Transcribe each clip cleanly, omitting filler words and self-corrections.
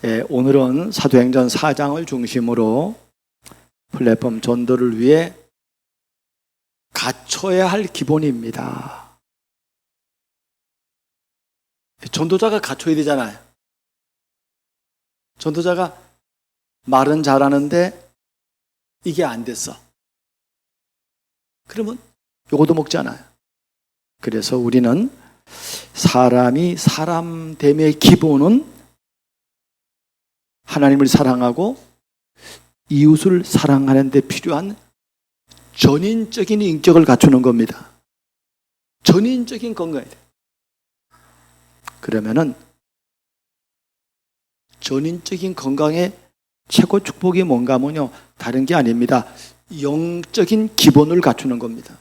오늘은 사도행전 4장을 중심으로 플랫폼 전도를 위해 갖춰야 할 기본입니다. 전도자가 갖춰야 되잖아요. 전도자가 말은 잘하는데 이게 안 됐어. 그러면 요거도 먹잖아요. 그래서 우리는 사람이 사람됨의 기본은 하나님을 사랑하고 이웃을 사랑하는 데 필요한 전인적인 인격을 갖추는 겁니다. 전인적인 건강이에요. 그러면은 전인적인 건강의 최고 축복이 뭔가 하면요, 다른 게 아닙니다. 영적인 기본을 갖추는 겁니다.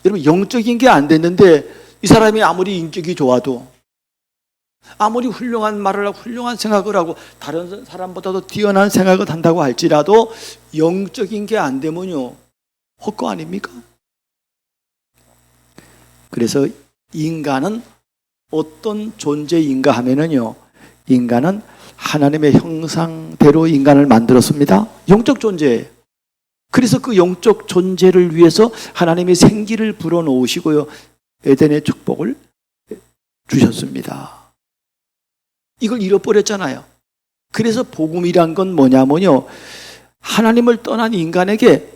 여러분, 영적인 게 안 됐는데 이 사람이 아무리 인격이 좋아도, 아무리 훌륭한 말을 하고 훌륭한 생각을 하고 다른 사람보다도 뛰어난 생각을 한다고 할지라도 영적인 게 안 되면요, 헛거 아닙니까? 그래서 인간은 어떤 존재인가 하면은요, 인간은 하나님의 형상대로 인간을 만들었습니다. 영적 존재예요. 그래서 그 영적 존재를 위해서 하나님이 생기를 불어넣으시고요, 에덴의 축복을 주셨습니다. 이걸 잃어버렸잖아요. 그래서 복음이란 건 뭐냐면요, 하나님을 떠난 인간에게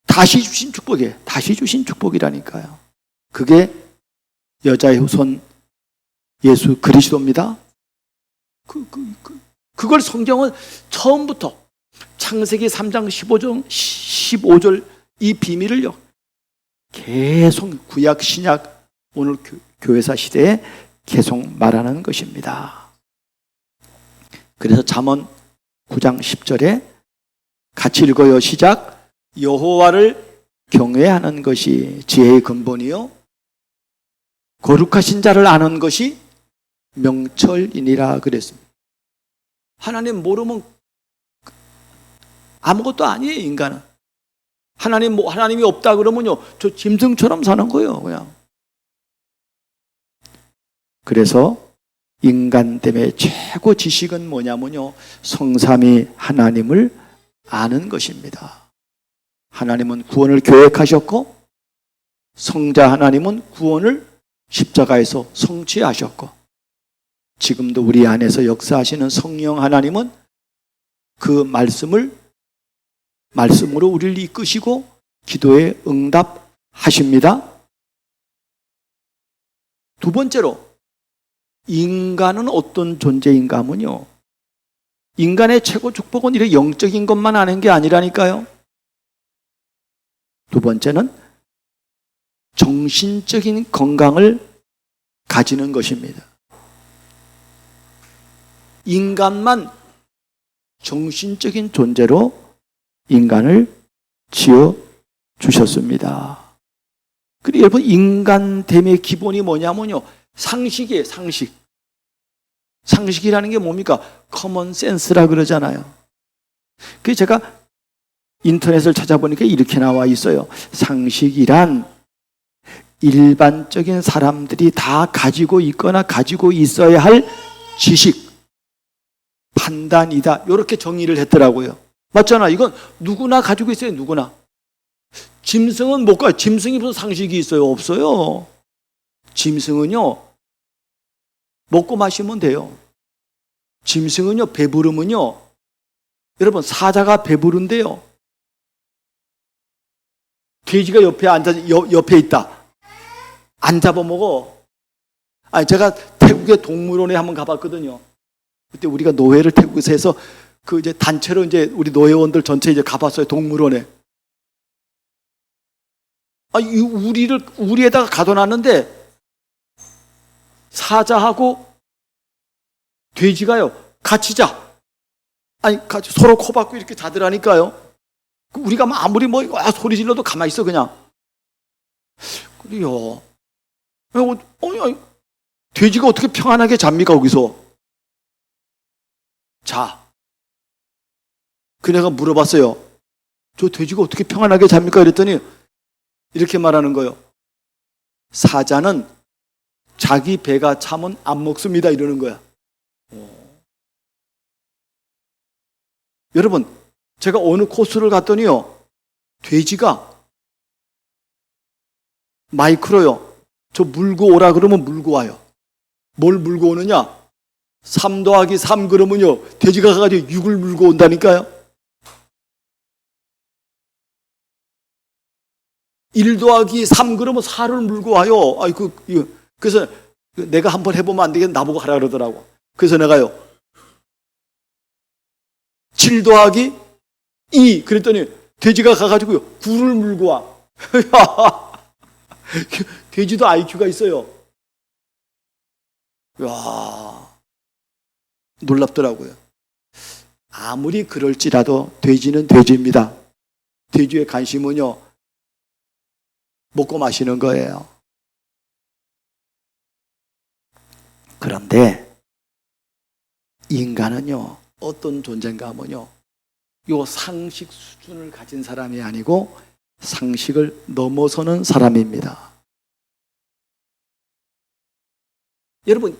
다시 주신 축복이에요. 다시 주신 축복이라니까요. 그게 여자의 후손 예수 그리스도입니다. 그걸 성경은 처음부터 창세기 3장 15절 이 비밀을요, 계속 구약 신약 오늘 교회사 시대에 계속 말하는 것입니다. 그래서 잠언 9장 10절에 같이 읽어요. 시작. 여호와를 경외하는 것이 지혜의 근본이요, 거룩하신 자를 아는 것이 명철이니라 그랬습니다. 하나님 모르면 아무것도 아니에요. 인간은 하나님이 없다 그러면요, 저 짐승처럼 사는 거예요, 그냥. 그래서 인간됨의 최고 지식은 뭐냐면요, 성삼위 하나님을 아는 것입니다. 하나님은 구원을 계획하셨고, 성자 하나님은 구원을 십자가에서 성취하셨고, 지금도 우리 안에서 역사하시는 성령 하나님은 그 말씀으로 우리를 이끄시고 기도에 응답하십니다. 두 번째로, 인간은 어떤 존재인가 하면요, 인간의 최고 축복은 이렇게 영적인 것만 아는 게 아니라니까요. 두 번째는 정신적인 건강을 가지는 것입니다. 인간만 정신적인 존재로 인간을 지어 주셨습니다. 그리고 여러분, 인간됨의 기본이 뭐냐면요, 상식이에요. 상식이라는 게 뭡니까? 커먼 센스라 그러잖아요. 그래서 제가 인터넷을 찾아보니까 이렇게 나와 있어요. 상식이란 일반적인 사람들이 다 가지고 있거나 가지고 있어야 할 지식, 판단이다, 이렇게 정의를 했더라고요. 맞잖아. 이건 누구나 가지고 있어요. 누구나. 짐승은 못 가요. 짐승이 무슨 상식이 있어요? 없어요. 짐승은요, 먹고 마시면 돼요. 짐승은요, 배부르면요, 여러분, 사자가 배부른데요, 돼지가 옆에 있다, 안 잡아먹어. 아니, 제가 태국의 동물원에 한번 가봤거든요. 그때 우리가 노회를 태국에서 해서 이제 단체로 이제 우리 노회원들 전체 이제 가봤어요. 동물원에. 우리에다가 가둬놨는데 사자하고 돼지가요, 같이 자. 같이 서로 코 박고 이렇게 자더라니까요. 우리가 아무리 소리 질러도 가만히 있어, 그냥. 그래요. 돼지가 어떻게 평안하게 잡니까, 거기서? 자. 그 내가 물어봤어요. 저 돼지가 어떻게 평안하게 잡니까? 그랬더니 이렇게 말하는 거예요. 사자는 자기 배가 차면 안 먹습니다, 이러는 거야. 여러분, 제가 어느 코스를 갔더니요, 돼지가 마이크로요. 저 물고 오라 그러면 물고 와요. 뭘 물고 오느냐? 3 더하기 3 그러면요, 돼지가 가가지고 6을 물고 온다니까요. 1 더하기 3 그러면 4를 물고 와요. 그래서 내가 한번 해보면 안 되겠네. 나보고 하라 그러더라고. 그래서 내가요, 7 더하기 2 그랬더니 돼지가 가가지고요, 9를 물고 와. 돼지도 IQ가 있어요. 야, 놀랍더라고요. 아무리 그럴지라도 돼지는 돼지입니다. 돼지의 관심은요, 먹고 마시는 거예요. 그런데 인간은요, 어떤 존재인가 하면요, 요 상식 수준을 가진 사람이 아니고 상식을 넘어서는 사람입니다. 여러분,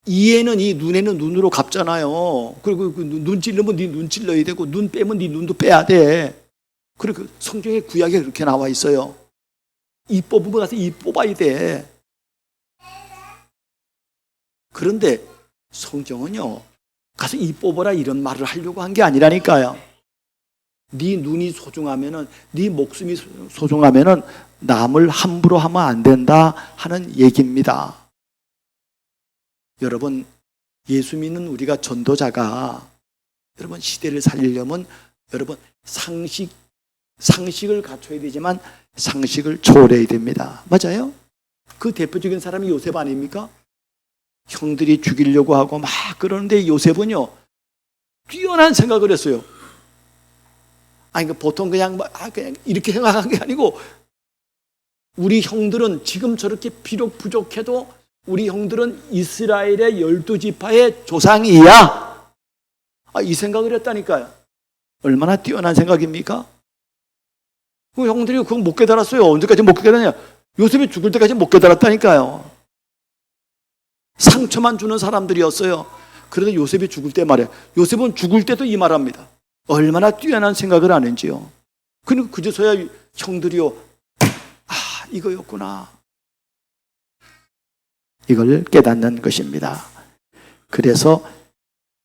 이에는 이, 눈에는 눈으로 갚잖아요. 그리고 눈 찔르면 네 눈 찔러야 되고, 눈 빼면 네 눈도 빼야 돼. 그리고 성경에 구약에 그렇게 나와 있어요. 이 뽑으면 가서 이 뽑아야 돼. 그런데 성경은요, 가서 이 뽑아라 이런 말을 하려고 한 게 아니라니까요. 네 눈이 소중하면은, 네 목숨이 소중하면은 남을 함부로 하면 안 된다 하는 얘기입니다. 여러분, 예수 믿는 우리가 전도자가 여러분 시대를 살리려면 여러분 상식을 갖춰야 되지만 상식을 초월해야 됩니다. 맞아요? 그 대표적인 사람이 요셉 아닙니까? 형들이 죽이려고 하고 막 그러는데 요셉은요, 뛰어난 생각을 했어요. 아니, 보통 그냥 이렇게 생각한 게 아니고, 우리 형들은 지금 저렇게 비록 부족해도 우리 형들은 이스라엘의 12지파의 조상이야. 이 생각을 했다니까요. 얼마나 뛰어난 생각입니까? 그 형들이 그거 못 깨달았어요. 언제까지 못 깨달았냐? 요셉이 죽을 때까지 못 깨달았다니까요. 상처만 주는 사람들이었어요. 그런데 요셉이 죽을 때 말이에요. 요셉은 죽을 때도 이 말합니다. 얼마나 뛰어난 생각을 하는지요. 그리고 그제서야 형들이요, 이거였구나, 이걸 깨닫는 것입니다. 그래서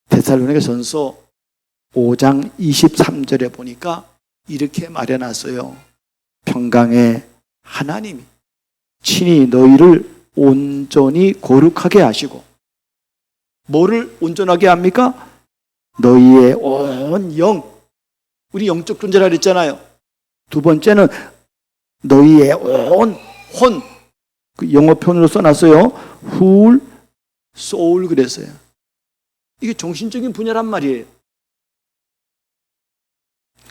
데살로니가전서 5장 23절에 보니까 이렇게 말해놨어요. 평강의 하나님이 친히 너희를 온전히 거룩하게 하시고, 뭐를 온전하게 합니까? 너희의 온 영, 우리 영적 존재라 그랬잖아요. 두 번째는 너희의 온 혼, 그 영어 표현으로 써놨어요. whole soul 그랬어요. 이게 정신적인 분야란 말이에요.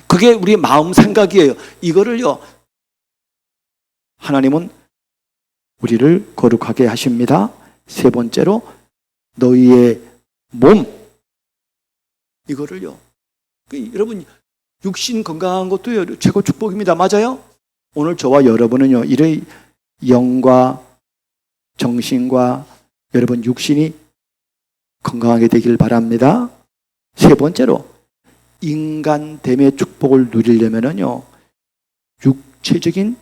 그게 우리의 마음 생각이에요. 이거를요, 하나님은 우리를 거룩하게 하십니다. 세 번째로 너희의 몸, 이거를요, 여러분 육신 건강한 것도 최고 축복입니다. 맞아요? 오늘 저와 여러분은요, 이런 영과 정신과 여러분 육신이 건강하게 되길 바랍니다. 세 번째로 인간됨의 축복을 누리려면요, 육체적인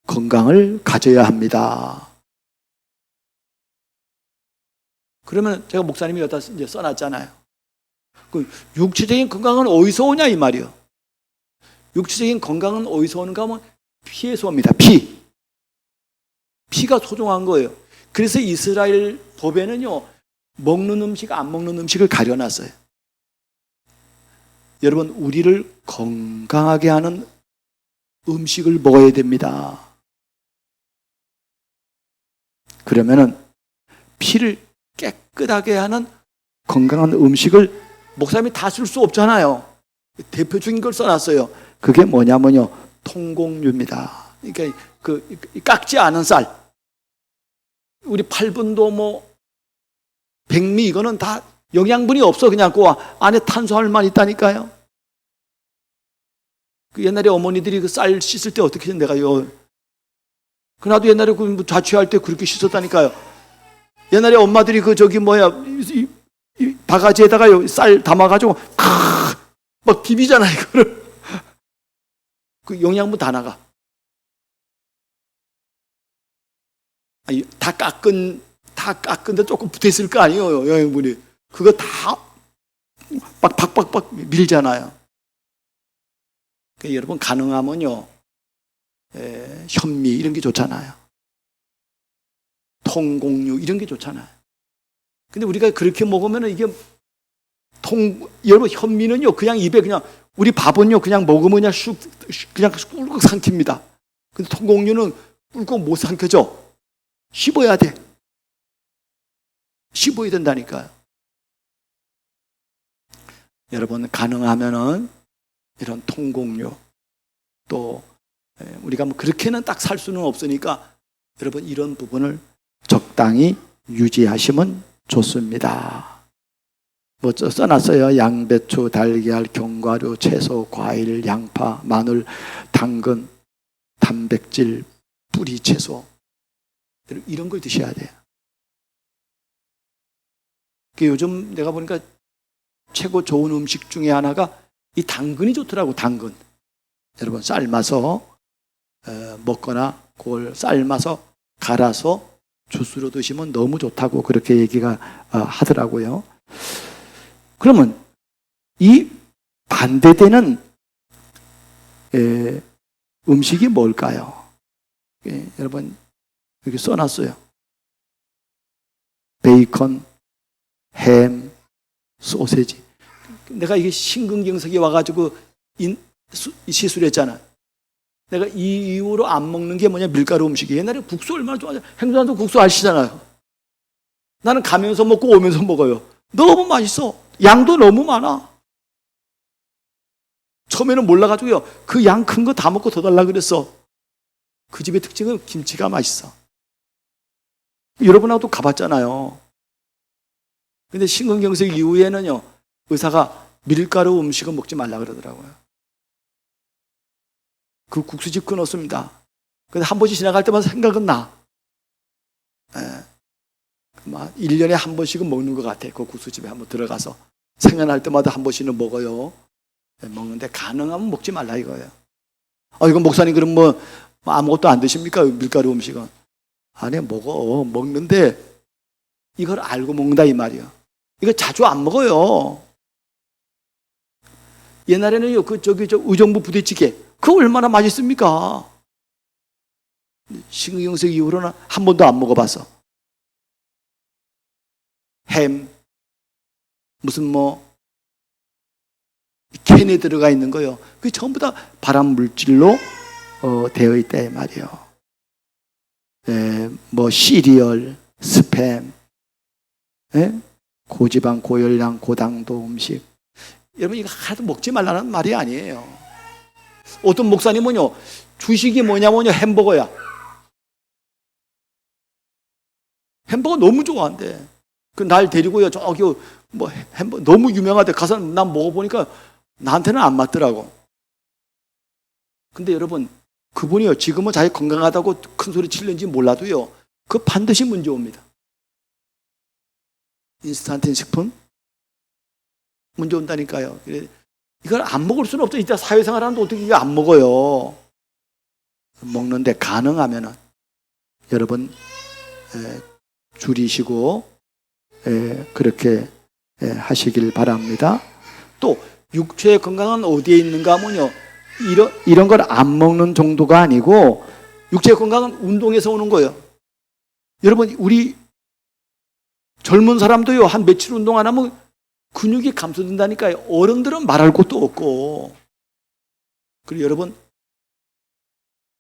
건강을 가져야 합니다. 그러면 제가 목사님이 여기다 이제 써놨잖아요. 그 육체적인 건강은 어디서 오냐 이 말이요. 육체적인 건강은 어디서 오는가 하면 피에서 옵니다. 피가 소중한 거예요. 그래서 이스라엘 법에는요, 먹는 음식, 안 먹는 음식을 가려놨어요. 여러분, 우리를 건강하게 하는 음식을 먹어야 됩니다. 그러면은 피를 깨끗하게 하는 건강한 음식을 목사님이 다 쓸 수 없잖아요. 대표적인 걸 써놨어요. 그게 뭐냐면요, 통곡류입니다. 그러니까 그 깎지 않은 쌀, 우리 8분도 뭐 백미, 이거는 다 영양분이 없어. 그냥 그 안에 탄수화물만 있다니까요. 그 옛날에 어머니들이 그 쌀 씻을 때 어떻게 내가요, 그 나도 옛날에 그 자취할 때 그렇게 씻었다니까요. 옛날에 엄마들이 그 저기 뭐야, 바가지에다가 쌀 담아가지고 막 비비잖아요. 이거를 그 영양분 다 나가. 아니, 다 깎은데 조금 붙어있을 거 아니에요, 영양분이. 그거 다 막 박박박 밀잖아요. 그러니까 여러분, 가능하면요, 현미 이런 게 좋잖아요. 통곡류 이런 게 좋잖아요. 근데 우리가 그렇게 먹으면 이게 여러분, 현미는요, 그냥 입에 그냥, 우리 밥은요, 그냥 먹으면 그냥 꿀꺽 삼킵니다. 근데 통곡류는 꿀꺽 못 삼켜져. 씹어야 돼. 씹어야 된다니까요. 여러분, 가능하면은 이런 통곡류, 또 우리가 뭐 그렇게는 딱 살 수는 없으니까 여러분, 이런 부분을 적당히 유지하시면 좋습니다. 뭐 써놨어요. 양배추, 달걀, 견과류, 채소, 과일, 양파, 마늘, 당근, 단백질, 뿌리 채소, 이런 걸 드셔야 돼요. 요즘 내가 보니까 최고 좋은 음식 중에 하나가 이 당근이 좋더라고. 당근. 여러분, 삶아서 먹거나 그걸 삶아서 갈아서 주스로 드시면 너무 좋다고 그렇게 얘기가 하더라고요. 그러면 이 반대되는 음식이 뭘까요? 여러분, 여기 써놨어요. 베이컨, 햄, 소세지. 내가 이게 심근경색이 와가지고 시술했잖아. 내가 이 이후로 안 먹는 게 뭐냐, 밀가루 음식이. 옛날에 국수 얼마나 좋아하죠. 행주한도 국수 아시잖아요. 나는 가면서 먹고 오면서 먹어요. 너무 맛있어. 양도 너무 많아. 처음에는 몰라가지고요, 그 양 큰 거 다 먹고 더 달라 그랬어. 그 집의 특징은 김치가 맛있어. 여러분하고도 가봤잖아요. 근데 심근경색 이후에는요, 의사가 밀가루 음식은 먹지 말라 그러더라고요. 그 국수집 끊었습니다. 근데 한 번씩 지나갈 때마다 생각은 나. 1년에 한 번씩은 먹는 것 같아. 그 국수집에 한번 들어가서 생각날 때마다 한 번씩은 먹어요. 먹는데 가능하면 먹지 말라 이거예요. 이건 목사님 그럼 뭐 아무것도 안 드십니까? 밀가루 음식은. 아니, 먹는데 이걸 알고 먹는다 이 말이야. 이거 자주 안 먹어요. 옛날에는요, 의정부 부대찌개, 그거 얼마나 맛있습니까? 심근경색 이후로는 한 번도 안 먹어봤어. 햄, 무슨 캔에 들어가 있는 거요. 그게 전부 다 발암 물질로 되어 있다 이 말이에요. 시리얼, 스팸, 고지방, 고열량, 고당도 음식. 여러분, 이거 하나도 먹지 말라는 말이 아니에요. 어떤 목사님은요, 주식이 뭐냐면요, 햄버거야. 햄버거 너무 좋아한대. 날 데리고요, 저기 햄버거 너무 유명하대. 가서 난 먹어보니까 나한테는 안 맞더라고. 근데 여러분, 그분이요, 지금은 자기 건강하다고 큰 소리 치는지 몰라도요, 그 반드시 문제 옵니다. 인스턴트 식품 문제 온다니까요. 이걸 안 먹을 수는 없죠. 이따 사회생활 하는데 어떻게 이거 안 먹어요. 먹는데 가능하면은 여러분 줄이시고 그렇게 하시길 바랍니다. 또 육체의 건강은 어디에 있는가 하면요, 이런 걸 안 먹는 정도가 아니고 육체의 건강은 운동에서 오는 거예요. 여러분, 우리 젊은 사람도요, 한 며칠 운동 안 하면 근육이 감소된다니까요. 어른들은 말할 것도 없고. 그리고 여러분,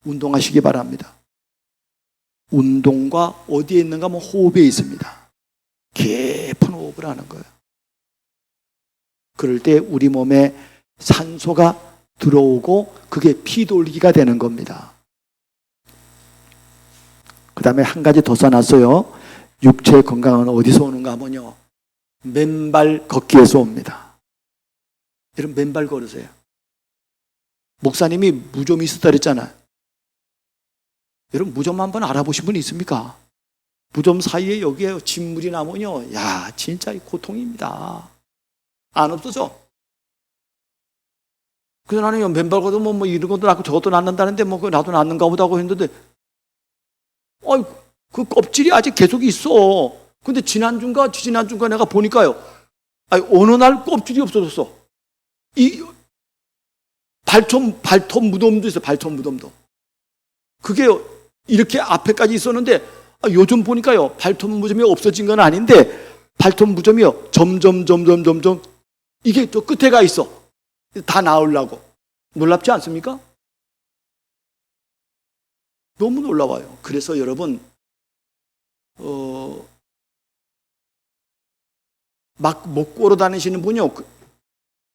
운동하시기 바랍니다. 운동과 어디에 있는가 하면 호흡에 있습니다. 깊은 호흡을 하는 거예요. 그럴 때 우리 몸에 산소가 들어오고 그게 피 돌기가 되는 겁니다. 그 다음에 한 가지 더 써놨어요. 육체의 건강은 어디서 오는가 하면요, 맨발 걷기에서 옵니다. 여러분, 맨발 걸으세요. 목사님이 무좀이 있었다 그랬잖아요. 여러분, 무좀 한번 알아보신 분 있습니까? 무덤 사이에 여기에 진물이 나면요, 야, 진짜 고통입니다. 안 없어져. 그래서 나는 맨발 걷어 뭐 이런 것도 낳고 저것도 낳는다는데 뭐 나도 낳는가 보다 하고 했는데, 그 껍질이 아직 계속 있어. 근데 지난주인가 지난주인가 내가 보니까요, 어느 날 껍질이 없어졌어. 이 발톱 무덤도 있어. 발톱 무덤도. 그게 이렇게 앞에까지 있었는데, 요즘 보니까요, 발톱 무덤이 없어진 건 아닌데 발톱 무덤이요, 점점 이게 또 끝에 가 있어. 다 나으려고. 놀랍지 않습니까? 너무 놀라워요. 그래서 여러분, 막 못 걸어 다니시는 분이요,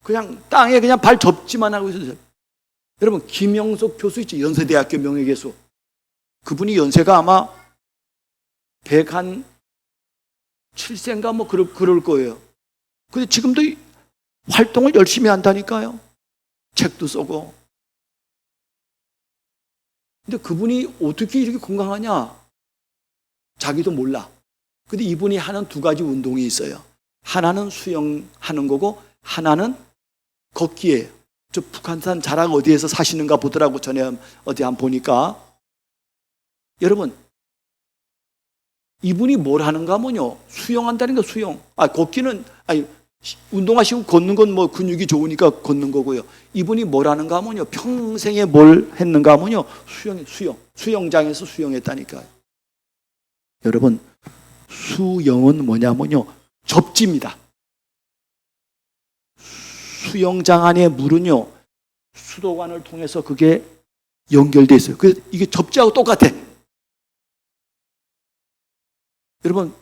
그냥 땅에 그냥 발 접지만 하고 있어요. 여러분, 김영석 교수 있죠? 연세대학교 명예교수. 그분이 연세가 아마 107세인가 뭐 그럴 거예요. 근데 지금도 활동을 열심히 한다니까요. 책도 쓰고. 근데 그분이 어떻게 이렇게 건강하냐? 자기도 몰라. 근데 이분이 하는 두 가지 운동이 있어요. 하나는 수영하는 거고 하나는 걷기예요. 저 북한산 자락 어디에서 사시는가 보더라고. 전에 어디 한번 보니까. 여러분, 이분이 뭘 하는가 하면요, 수영한다는 거. 수영. 걷기는 운동하시고 걷는 건 뭐 근육이 좋으니까 걷는 거고요. 이분이 뭘 하는가 하면요, 평생에 뭘 했는가 하면요, 수영장에서 수영했다니까요. 여러분, 수영은 뭐냐면요, 접지입니다. 수영장 안에 물은요, 수도관을 통해서 그게 연결돼 있어요. 그래서 이게 접지하고 똑같아. 여러분,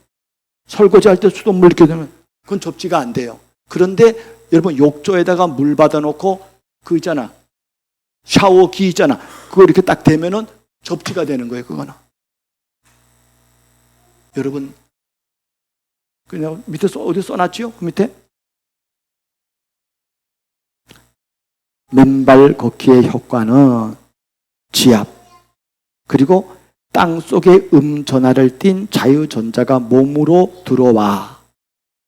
설거지 할 때 수돗물 이렇게 되면 그건 접지가 안 돼요. 그런데 여러분, 욕조에다가 물 받아놓고 그 있잖아, 샤워기 있잖아, 그거 이렇게 딱 대면은 접지가 되는 거예요. 그거는. 여러분, 그냥 밑에 어디 써놨지요? 그 밑에 맨발 걷기의 효과는 지압, 그리고 땅 속에 전하를 띤 자유전자가 몸으로 들어와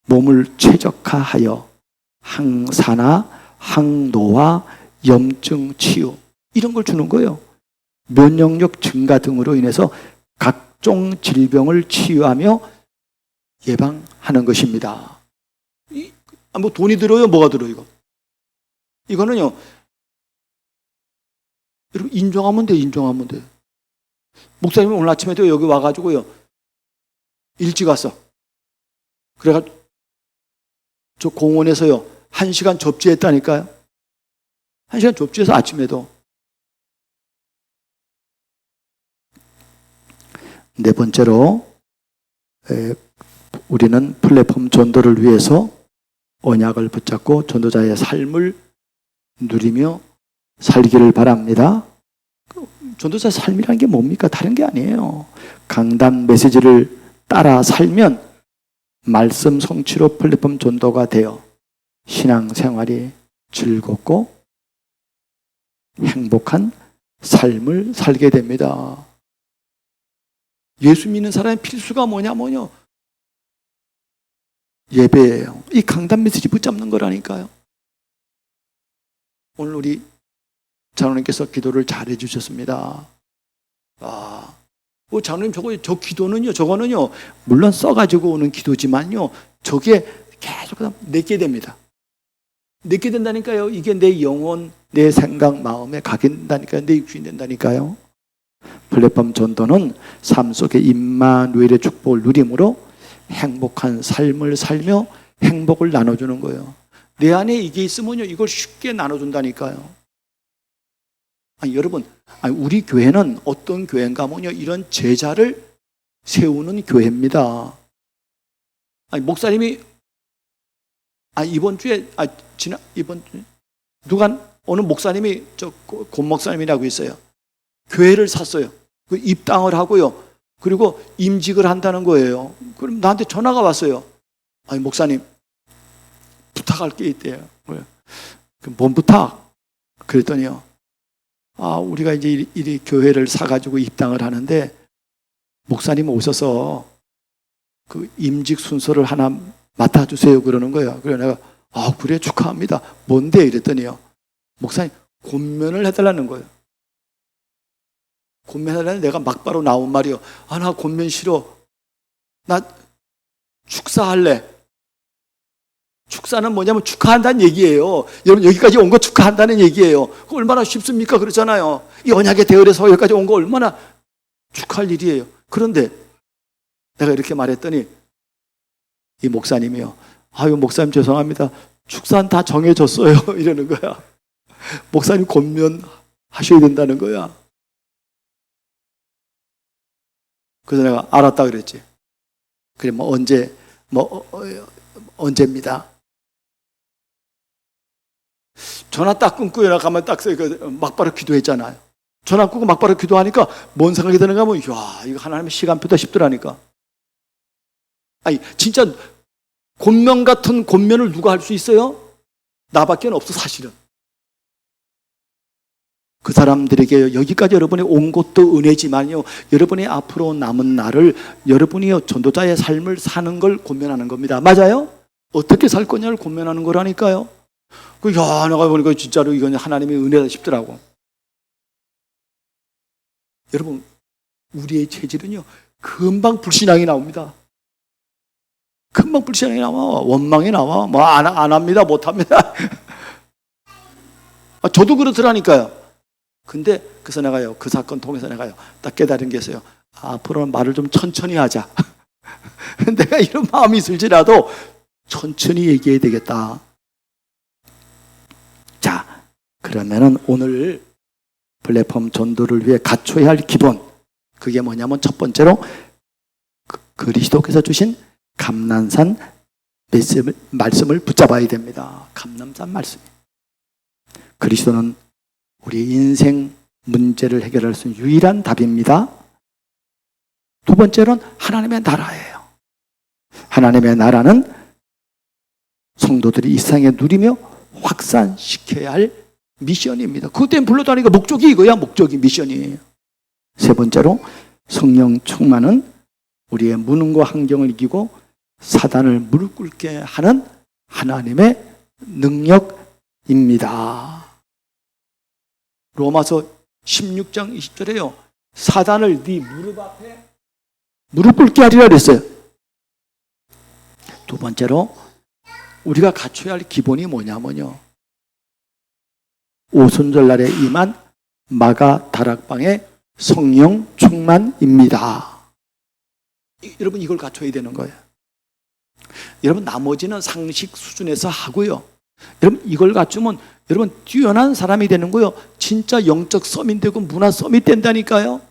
몸을 최적화하여 항산화, 항노화, 염증 치유, 이런 걸 주는 거예요. 면역력 증가 등으로 인해서 각종 질병을 치유하며 예방하는 것입니다. 뭐 돈이 들어요? 뭐가 들어요? 이거는요, 여러분, 인정하면 돼. 목사님은 오늘 아침에도 여기 와가지고요, 일찍 왔어. 그래가지고 저 공원에서요 1시간 접지했다니까요. 1시간 접지해서 아침에도. 네 번째로, 우리는 플랫폼 전도를 위해서 언약을 붙잡고 전도자의 삶을 누리며 살기를 바랍니다. 전도자 삶이라는 게 뭡니까? 다른 게 아니에요. 강단 메시지를 따라 살면 말씀 성취로 플랫폼 전도가 되어 신앙생활이 즐겁고 행복한 삶을 살게 됩니다. 예수 믿는 사람의 필수가 뭐냐면요, 예배예요. 이 강단 메시지 붙잡는 거라니까요. 오늘 우리 장로님께서 기도를 잘해 주셨습니다. 장로님, 저 기도는요, 저거는요, 물론 써가지고 오는 기도지만요, 저게 계속 내게 됩니다. 내게 된다니까요. 이게 내 영혼, 내 생각, 마음에 가게 된다니까요. 내 육신이 된다니까요. 플랫폼 전도는 삶 속에 임마누엘의 축복을 누림으로 행복한 삶을 살며 행복을 나눠주는 거예요. 내 안에 이게 있으면요, 이걸 쉽게 나눠준다니까요. 여러분, 우리 교회는 어떤 교회인가 하면요, 이런 제자를 세우는 교회입니다. 목사님이 이번 주에 어느 목사님이 권 목사님이라고 있어요. 교회를 샀어요. 그 입당을 하고요. 그리고 임직을 한다는 거예요. 그럼 나한테 전화가 왔어요. 목사님, 부탁할 게 있대요. 뭔 부탁? 그랬더니요, 우리가 이제 이 교회를 사가지고 입당을 하는데 목사님 오셔서 그 임직 순서를 하나 맡아주세요 그러는 거예요. 그래 내가 그래 축하합니다. 뭔데 이랬더니요. 목사님 권면을 해달라는 거예요. 권면해달라는 내가 막바로 나온 말이요. 나 권면 싫어. 나 축사할래. 축사는 뭐냐면 축하한다는 얘기예요. 여러분 여기까지 온 거 축하한다는 얘기예요. 그거 얼마나 쉽습니까? 그렇잖아요. 이 언약의 대열에서 여기까지 온 거 얼마나 축하할 일이에요. 그런데 내가 이렇게 말했더니 이 목사님이요. 목사님 죄송합니다. 축사는 다 정해졌어요. 이러는 거야. 목사님 권면하셔야 된다는 거야. 그래서 내가 알았다 그랬지. 그래 언제입니다. 전화 딱 끊고 연락하면 딱 막바로 기도했잖아요. 전화 끊고 막바로 기도하니까 뭔 생각이 드는가 하면 이거 하나님의 시간표다 싶더라니까. 진짜 권면 같은 권면을 누가 할 수 있어요? 나밖에 없어 사실은. 그 사람들에게 여기까지 여러분이 온 것도 은혜지만요. 여러분이 앞으로 남은 날을 여러분이 전도자의 삶을 사는 걸 권면하는 겁니다. 맞아요? 어떻게 살 거냐를 권면하는 거라니까요. 내가 보니까 진짜로 이건 하나님의 은혜다 싶더라고. 여러분 우리의 체질은요 금방 불신앙이 나옵니다. 금방 불신앙이 나와. 원망이 나와. 안 합니다. 못 합니다. 저도 그렇더라니까요. 근데 그래서 내가요 그 사건 통해서 내가요 딱 깨달은 게 있어요. 앞으로는 말을 좀 천천히 하자. 내가 이런 마음이 있을지라도 천천히 얘기해야 되겠다. 자, 그러면은 오늘 플랫폼 전도를 위해 갖춰야 할 기본, 그게 뭐냐면 첫 번째로 그리스도께서 주신 감난산 말씀을 붙잡아야 됩니다. 감난산 말씀. 그리스도는 우리 인생 문제를 해결할 수 있는 유일한 답입니다. 두 번째로는 하나님의 나라예요. 하나님의 나라는 성도들이 이 세상에 누리며 확산시켜야 할 미션입니다. 그것 때문에 불러다니까 목적이 이거야. 목적이 미션이에요. 세 번째로 성령 충만은 우리의 무능과 환경을 이기고 사단을 무릎 꿇게 하는 하나님의 능력입니다. 로마서 16장 20절에요. 사단을 네 무릎 앞에 무릎 꿇게 하리라 그랬어요. 두 번째로 우리가 갖춰야 할 기본이 뭐냐면요. 오순절날에 임한 마가 다락방의 성령 충만입니다. 여러분 이걸 갖춰야 되는 거예요. 여러분 나머지는 상식 수준에서 하고요. 여러분 이걸 갖추면 여러분 뛰어난 사람이 되는 거예요. 진짜 영적 서밋 되고 문화 서밋 된다니까요.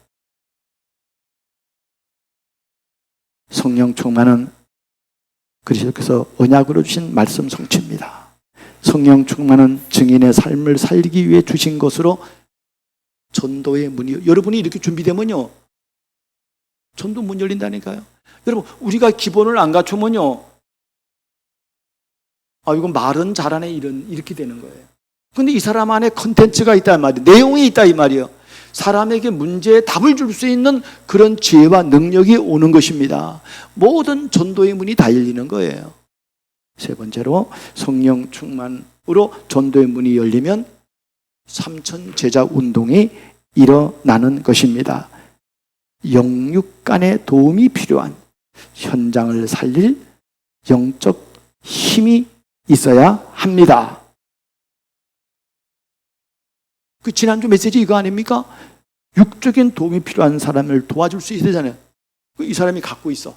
성령 충만은 그리스도께서 언약으로 주신 말씀 성취입니다. 성령 충만은 증인의 삶을 살기 위해 주신 것으로 전도의 문이, 여러분이 이렇게 준비되면요 전도 문 열린다니까요. 여러분 우리가 기본을 안 갖추면요 이건 말은 잘하네 이렇게 되는 거예요. 근데 이 사람 안에 컨텐츠가 있다 이 말이에요. 내용이 있다 이 말이에요. 사람에게 문제에 답을 줄 수 있는 그런 지혜와 능력이 오는 것입니다. 모든 전도의 문이 다 열리는 거예요. 세 번째로 성령 충만으로 전도의 문이 열리면 삼천 제자 운동이 일어나는 것입니다. 영육 간의 도움이 필요한 현장을 살릴 영적 힘이 있어야 합니다. 그 지난주 메시지 이거 아닙니까? 육적인 도움이 필요한 사람을 도와줄 수 있잖아요. 이 사람이 갖고 있어.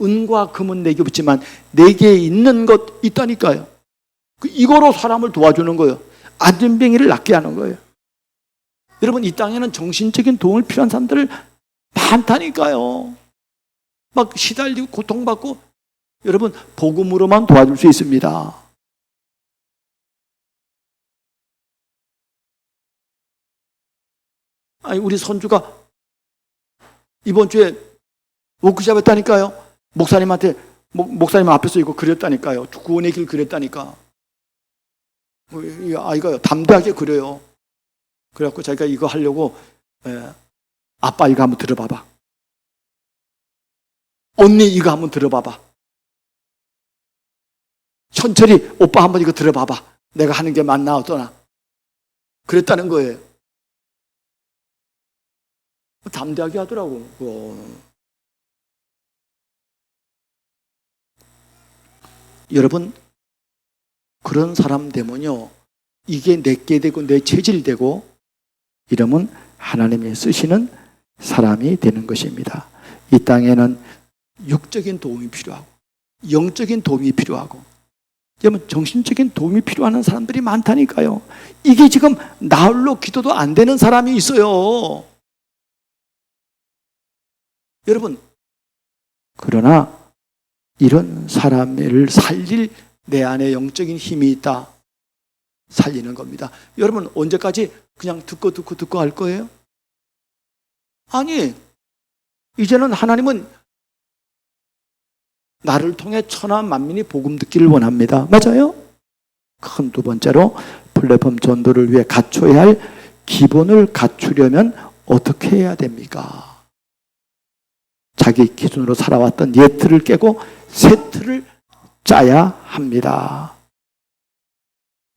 은과 금은 내게 없지만 내게 있는 것 있다니까요. 이거로 사람을 도와주는 거예요. 안전병이를 낫게 하는 거예요. 여러분 이 땅에는 정신적인 도움을 필요한 사람들 많다니까요. 막 시달리고 고통받고 여러분 복음으로만 도와줄 수 있습니다. 우리 손주가 이번 주에 워크숍 했다니까요. 목사님한테 목사님 앞에서 이거 그렸다니까요. 구원의 길 그렸다니까. 이 아이가 담대하게 그려요. 그래갖고 자기가 이거 하려고 아빠 이거 한번 들어봐봐. 언니 이거 한번 들어봐봐. 천천히 오빠 한번 이거 들어봐봐. 내가 하는 게 맞나 어떠나. 그랬다는 거예요. 담대하게 하더라고. 여러분, 그런 사람 되면요, 이게 내게 되고 내 체질 되고 이러면 하나님이 쓰시는 사람이 되는 것입니다. 이 땅에는 육적인 도움이 필요하고 영적인 도움이 필요하고 여러분, 정신적인 도움이 필요한 사람들이 많다니까요. 이게 지금 나홀로 기도도 안 되는 사람이 있어요. 여러분, 그러나 이런 사람을 살릴 내 안에 영적인 힘이 있다. 살리는 겁니다. 여러분, 언제까지 그냥 듣고 할 거예요? 아니, 이제는 하나님은 나를 통해 천하 만민이 복음 듣기를 원합니다. 맞아요? 큰 두 번째로 플랫폼 전도를 위해 갖춰야 할 기본을 갖추려면 어떻게 해야 됩니까? 자기 기준으로 살아왔던 옛 틀을 깨고 새 틀을 짜야 합니다.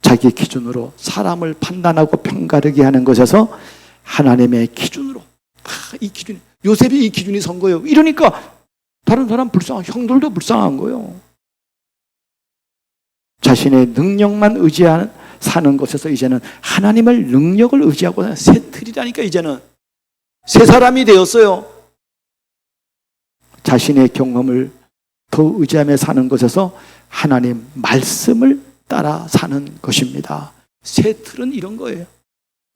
자기 기준으로 사람을 판단하고 평가르게 하는 것에서 하나님의 기준으로, 이 기준, 요셉이 이 기준이 선 거예요. 이러니까 다른 사람 형들도 불쌍한 거예요. 자신의 능력만 의지하는 사는 것에서 이제는 하나님의 능력을 의지하고 새 틀이라니까. 이제는 새 사람이 되었어요. 자신의 경험을 더 의지하며 사는 것에서 하나님 말씀을 따라 사는 것입니다. 새 틀은 이런 거예요.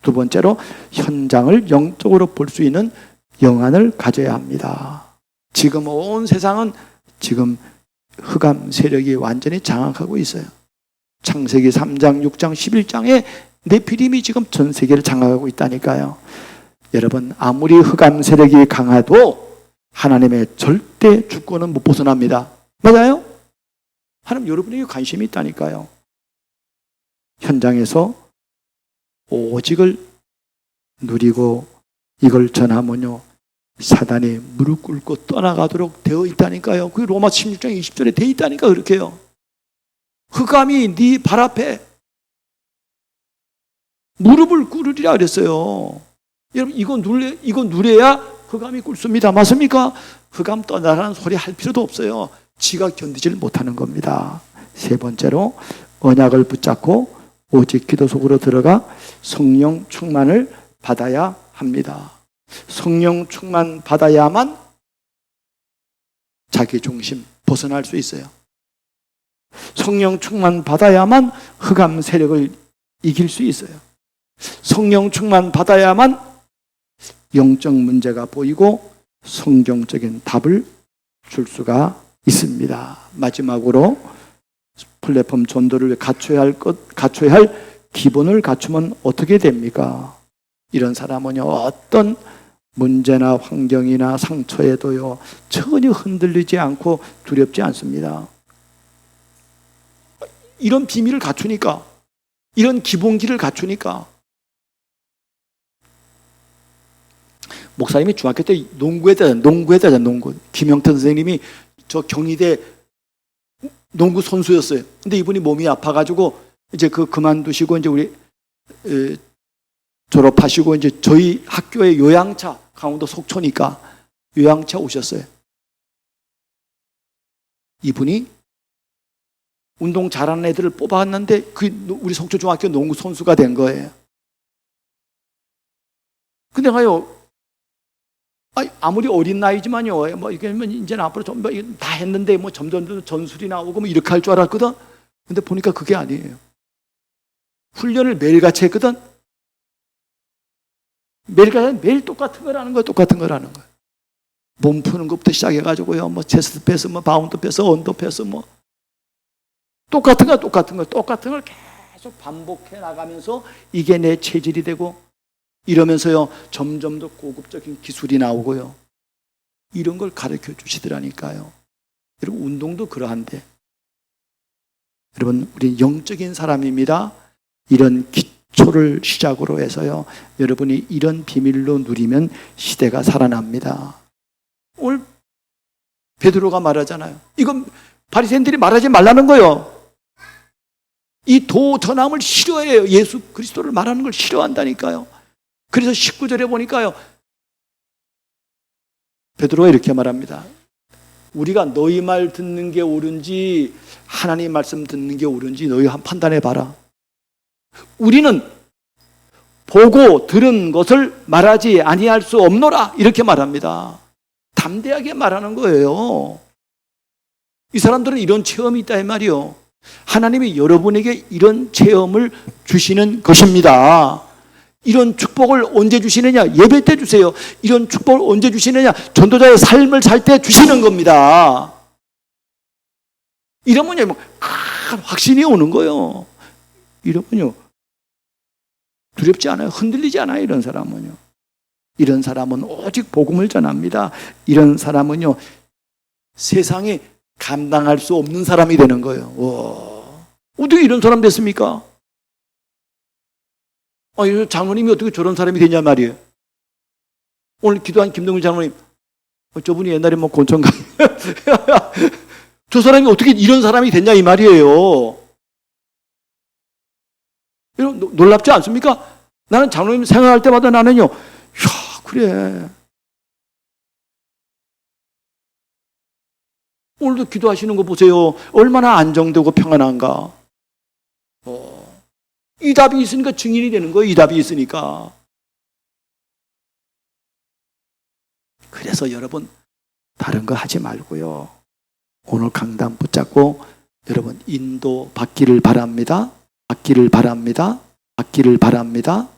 두 번째로 현장을 영적으로 볼 수 있는 영안을 가져야 합니다. 지금 온 세상은 지금 흑암 세력이 완전히 장악하고 있어요. 창세기 3장, 6장, 11장에 네피림이 지금 전 세계를 장악하고 있다니까요. 여러분, 아무리 흑암 세력이 강해도 하나님의 절대 주권은 못 벗어납니다. 맞아요? 하나님 여러분에게 관심이 있다니까요. 현장에서 오직을 누리고 이걸 전하면요, 사단이 무릎 꿇고 떠나가도록 되어 있다니까요. 그게 로마 16장 20절에 되어 있다니까. 그렇게요. 흑암이 네 발 앞에 무릎을 꿇으리라 그랬어요. 여러분, 이거 누려야 흑암이 꿇습니다. 맞습니까? 흑암 떠나라는 소리 할 필요도 없어요. 지가 견디질 못하는 겁니다. 세 번째로 언약을 붙잡고 오직 기도 속으로 들어가 성령 충만을 받아야 합니다. 성령 충만 받아야만 자기 중심 벗어날 수 있어요. 성령 충만 받아야만 흑암 세력을 이길 수 있어요. 성령 충만 받아야만 영적 문제가 보이고 성경적인 답을 줄 수가 있습니다. 마지막으로 플랫폼 전도를 위해 갖춰야 할 기본을 갖추면 어떻게 됩니까? 이런 사람은요, 어떤 문제나 환경이나 상처에도요, 전혀 흔들리지 않고 두렵지 않습니다. 이런 비밀을 갖추니까, 이런 기본기를 갖추니까. 목사님이 중학교 때 농구했다잖아요. 농구. 김영태 선생님이 저 경희대 농구 선수였어요. 근데 이분이 몸이 아파가지고 이제 그만두시고 이제 우리 졸업하시고 이제 저희 학교의 요양차, 강원도 속초니까 요양차 오셨어요. 이분이 운동 잘하는 애들을 뽑아왔는데 우리 속초 중학교 농구 선수가 된 거예요. 근데 내가요, 아무리 어린 나이지만요, 뭐 이게 이제는 앞으로 좀 다 했는데 뭐 점점 전술이 나오고 뭐 이렇게 할 줄 알았거든. 근데 보니까 그게 아니에요. 훈련을 매일같이 했거든. 매일 똑같은 거라는 거예요. 몸 푸는 것부터 시작해가지고요, 뭐 체스트 패스, 뭐 바운드 패스, 언더 패스, 뭐 똑같은 걸 계속 반복해 나가면서 이게 내 체질이 되고 이러면서요, 점점 더 고급적인 기술이 나오고요. 이런 걸 가르쳐 주시더라니까요. 여러분, 운동도 그러한데, 여러분, 우리 영적인 사람입니다. 이런 기초를 시작으로 해서요, 여러분이 이런 비밀로 누리면 시대가 살아납니다. 오늘 베드로가 말하잖아요. 이건 바리새인들이 말하지 말라는 거예요. 이 도전함을 싫어해요. 예수 그리스도를 말하는 걸 싫어한다니까요. 그래서 19절에 보니까요, 베드로가 이렇게 말합니다. 우리가 너희 말 듣는 게 옳은지 하나님 말씀 듣는 게 옳은지 너희 한 판단해 봐라. 우리는 보고 들은 것을 말하지 아니할 수 없노라, 이렇게 말합니다. 담대하게 말하는 거예요. 이 사람들은 이런 체험이 있다 이 말이요. 하나님이 여러분에게 이런 체험을 주시는 것입니다. 이런 축복을 언제 주시느냐? 예배 때 주세요. 이런 축복을 언제 주시느냐? 전도자의 삶을 살 때 주시는 겁니다. 이러면요, 큰 확신이 오는 거예요. 이러면요, 두렵지 않아요. 흔들리지 않아요. 이런 사람은요. 이런 사람은 오직 복음을 전합니다. 이런 사람은요, 세상에 감당할 수 없는 사람이 되는 거예요. 와, 어떻게 이런 사람 됐습니까? 장로님이 어떻게 저런 사람이 되냐 말이에요. 오늘 기도한 김동일 장로님, 저분이 옛날에 뭐 권총가 저 사람이 어떻게 이런 사람이 됐냐 이 말이에요. 놀랍지 않습니까? 나는 장로님 생각할 때마다 나는요, 이야, 그래. 오늘도 기도하시는 거 보세요. 얼마나 안정되고 평안한가. 이 답이 있으니까 증인이 되는 거예요. 이 답이 있으니까. 그래서 여러분, 다른 거 하지 말고요, 오늘 강단 붙잡고 여러분 인도 받기를 바랍니다. 받기를 바랍니다. 받기를 바랍니다.